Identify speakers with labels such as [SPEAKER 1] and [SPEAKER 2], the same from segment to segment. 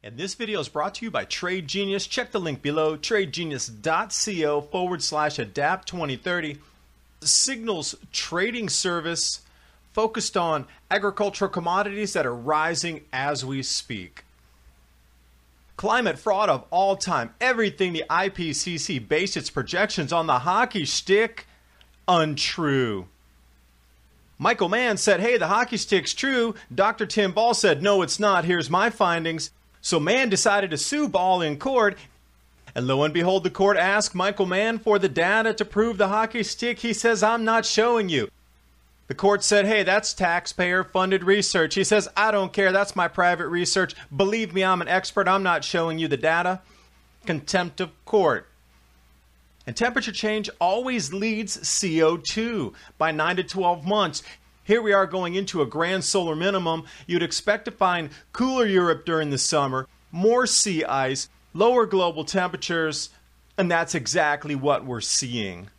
[SPEAKER 1] And this video is brought to you by Trade Genius. Check the link below, tradegenius.co/adapt2030. Signals trading service focused on agricultural commodities that are rising as we speak. Climate fraud of all time. Everything the IPCC based its projections on the hockey stick, untrue. Michael Mann said, hey, the hockey stick's true. Dr. Tim Ball said, no, it's not. Here's my findings. So Mann decided to sue Ball in court. And lo and behold, the court asked Michael Mann for the data to prove the hockey stick. He says, I'm not showing you. The court said, hey, that's taxpayer-funded research. He says, I don't care. That's my private research. Believe me, I'm an expert. I'm not showing you the data. Contempt of court. And temperature change always leads CO2 by 9 to 12 months. Here we are going into a grand solar minimum. You'd expect to find cooler Europe during the summer, more sea ice, lower global temperatures, and that's exactly what we're seeing.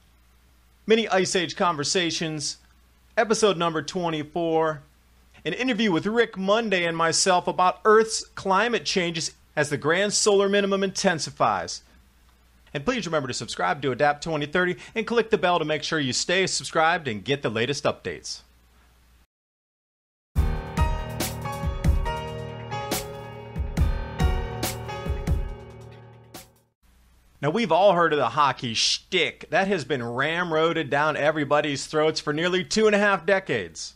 [SPEAKER 1] Mini Ice Age Conversations, episode number 24, an interview with Rick Monday and myself about Earth's climate changes as the grand solar minimum intensifies. And please remember to subscribe to Adapt 2030 and click the bell to make sure you stay subscribed and get the latest updates. Now, we've all heard of the hockey shtick. That has been ramroded down everybody's throats for nearly 2.5 decades.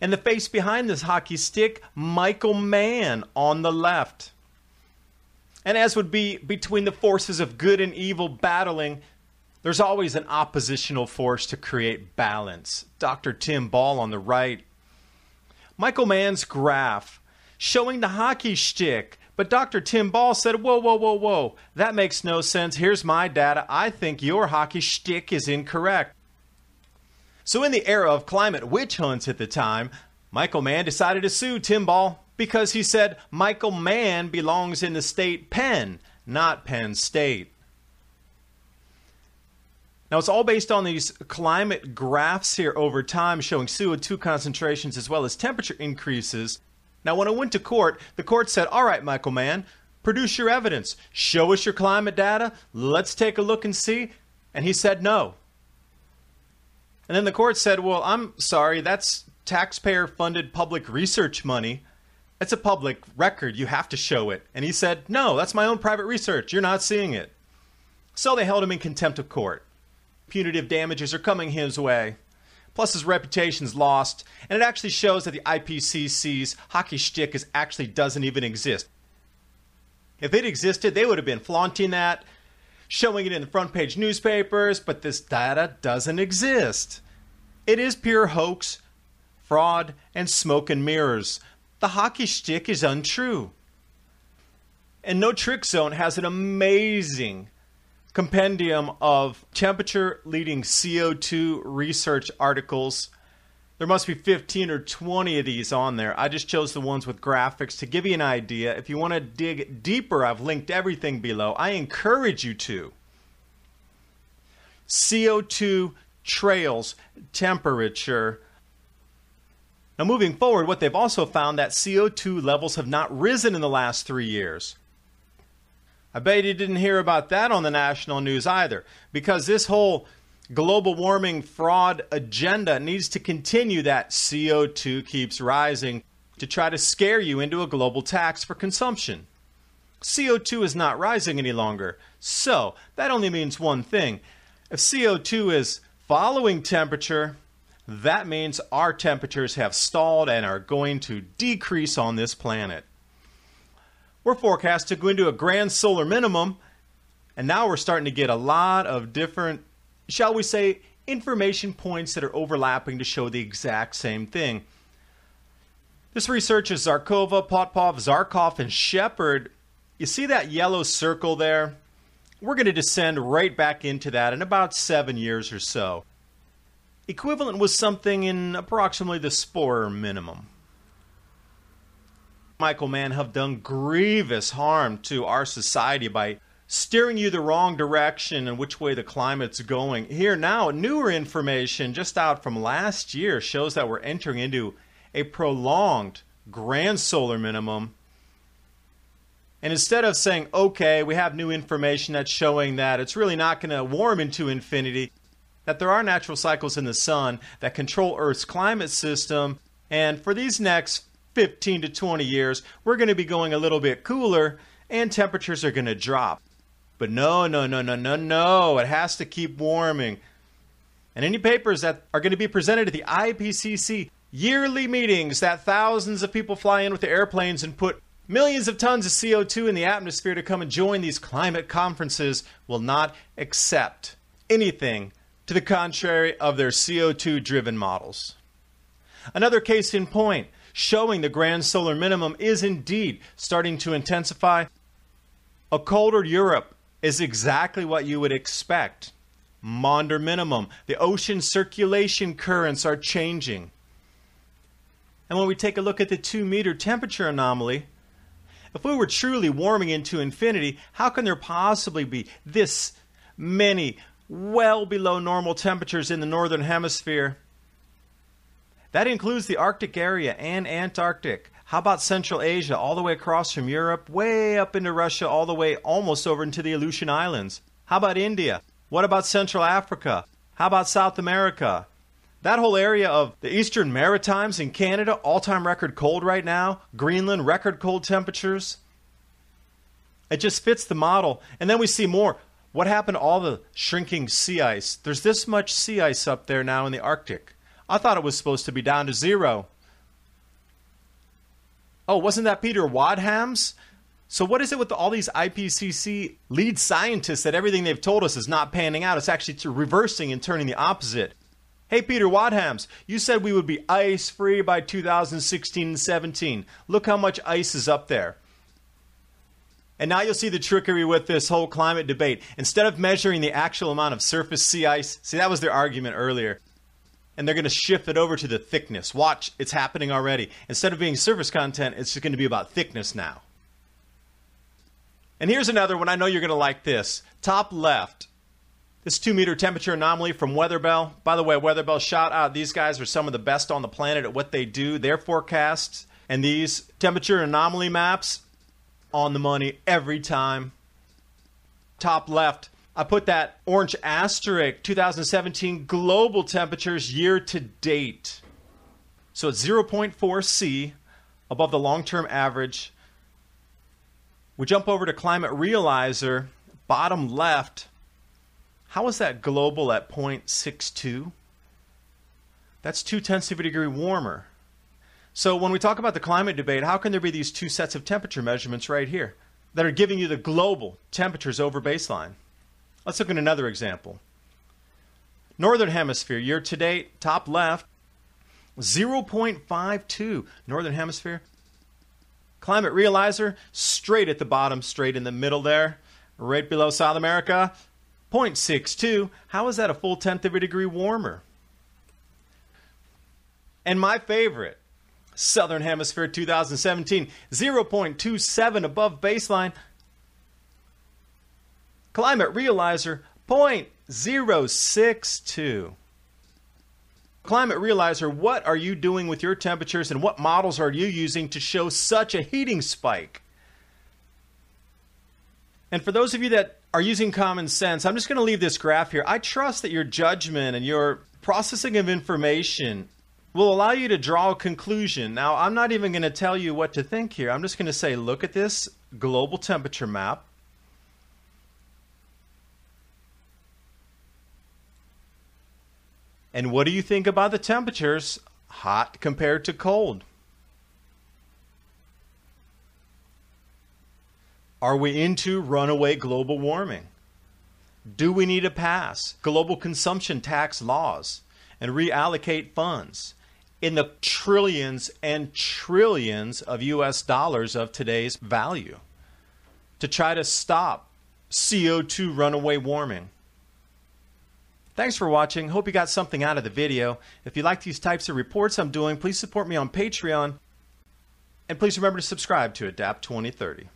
[SPEAKER 1] And the face behind this hockey stick, Michael Mann on the left. And as would be between the forces of good and evil battling, there's always an oppositional force to create balance. Dr. Tim Ball on the right. Michael Mann's graph showing the hockey shtick. But Dr. Tim Ball said, whoa, whoa, whoa, whoa. That makes no sense. Here's my data. I think your hockey shtick is incorrect. So in the era of climate witch hunts at the time, Michael Mann decided to sue Tim Ball because he said Michael Mann belongs in the state Penn, not Penn State. Now, it's all based on these climate graphs here over time showing CO2 concentrations as well as temperature increases. Now, when I went to court, the court said, all right, Michael Mann, produce your evidence. Show us your climate data. Let's take a look and see. And he said no. And then the court said, well, I'm sorry, that's taxpayer-funded public research money. It's a public record. You have to show it. And he said, no, that's my own private research. You're not seeing it. So they held him in contempt of court. Punitive damages are coming his way. Plus his reputation's lost, and it actually shows that the IPCC's hockey shtick actually doesn't even exist. If it existed, they would have been flaunting that, showing it in the front page newspapers, but this data doesn't exist. It is pure hoax, fraud, and smoke and mirrors. The hockey shtick is untrue. And No Trick Zone has an amazing compendium of temperature leading CO2 research articles. There must be 15 or 20 of these on there. I just chose the ones with graphics to give you an idea. If you want to dig deeper, I've linked everything below. I encourage you to. CO2 trails temperature. Now, moving forward, what they've also found that CO2 levels have not risen in the last 3 years. I bet you didn't hear about that on the national news either, because this whole global warming fraud agenda needs to continue that CO2 keeps rising to try to scare you into a global tax for consumption. CO2 is not rising any longer, so that only means one thing. If CO2 is following temperature, that means our temperatures have stalled and are going to decrease on this planet. We're forecast to go into a grand solar minimum, and now we're starting to get a lot of different, shall we say, information points that are overlapping to show the exact same thing. This research is Zarkova, Popov, Zarkov, and Shepard. You see that yellow circle there? We're going to descend right back into that in about 7 years or so. Equivalent was something in approximately the Sporer minimum. Michael Mann have done grievous harm to our society by steering you the wrong direction and which way the climate's going. Here now, newer information just out from last year shows that we're entering into a prolonged grand solar minimum And instead of saying, okay, we have new information that's showing that it's really not going to warm into infinity, that there are natural cycles in the sun that control Earth's climate system, and for these next 15 to 20 years, we're going to be going a little bit cooler and temperatures are going to drop. But no, it has to keep warming. And any papers that are going to be presented at the IPCC yearly meetings that thousands of people fly in with the airplanes and put millions of tons of CO2 in the atmosphere to come and join these climate conferences will not accept anything to the contrary of their CO2-driven models. Another case in point, showing the grand solar minimum is indeed starting to intensify. A colder Europe is exactly what you would expect. Maunder minimum. The ocean circulation currents are changing. And when we take a look at the 2-meter temperature anomaly, if we were truly warming into infinity, how can there possibly be this many well below normal temperatures in the northern hemisphere? That includes the Arctic area and Antarctic. How about Central Asia, all the way across from Europe, way up into Russia, all the way almost over into the Aleutian Islands? How about India? What about Central Africa? How about South America? That whole area of the Eastern Maritimes in Canada, all-time record cold right now. Greenland, record cold temperatures. It just fits the model. And then we see more. What happened to all the shrinking sea ice? There's this much sea ice up there now in the Arctic. I thought it was supposed to be down to 0. Oh, wasn't that Peter Wadham's? So what is it with all these IPCC lead scientists that everything they've told us is not panning out? It's actually reversing and turning the opposite. Hey, Peter Wadhams, you said we would be ice-free by 2016 and 17. Look how much ice is up there. And now you'll see the trickery with this whole climate debate. Instead of measuring the actual amount of surface sea ice, see, that was their argument earlier. And they're going to shift it over to the thickness. Watch, it's happening already. Instead of being surface content, it's just going to be about thickness now. And here's another one. I know you're going to like this. Top left. This 2-meter temperature anomaly from Weatherbell. By the way, Weatherbell, shout out. These guys are some of the best on the planet at what they do. Their forecasts and these temperature anomaly maps, on the money every time. Top left, I put that orange asterisk, 2017 global temperatures year to date. So it's 0.4 C above the long-term average. We jump over to Climate Realizer, bottom left. How is that global at 0.62? That's 0.2 of a degree warmer. So when we talk about the climate debate, how can there be these two sets of temperature measurements right here that are giving you the global temperatures over baseline? Let's look at another example. Northern Hemisphere, year to date, top left, 0.52. Northern Hemisphere. Climate Realizer, straight at the bottom, straight in the middle there, right below South America, 0.62. How is that a full 1/10 of a degree warmer? And my favorite, Southern Hemisphere 2017, 0.27 above baseline. Climate Realizer, 0.062. Climate Realizer, what are you doing with your temperatures and what models are you using to show such a heating spike? And for those of you that are using common sense, I'm just going to leave this graph here. I trust that your judgment and your processing of information will allow you to draw a conclusion. Now, I'm not even going to tell you what to think here. I'm just going to say, look at this global temperature map. And what do you think about the temperatures, hot compared to cold? Are we into runaway global warming? Do we need to pass global consumption tax laws and reallocate funds in the trillions and trillions of US dollars of today's value to try to stop CO2 runaway warming? Thanks for watching. Hope you got something out of the video. If you like these types of reports I'm doing, please support me on Patreon. And please remember to subscribe to ADAPT 2030.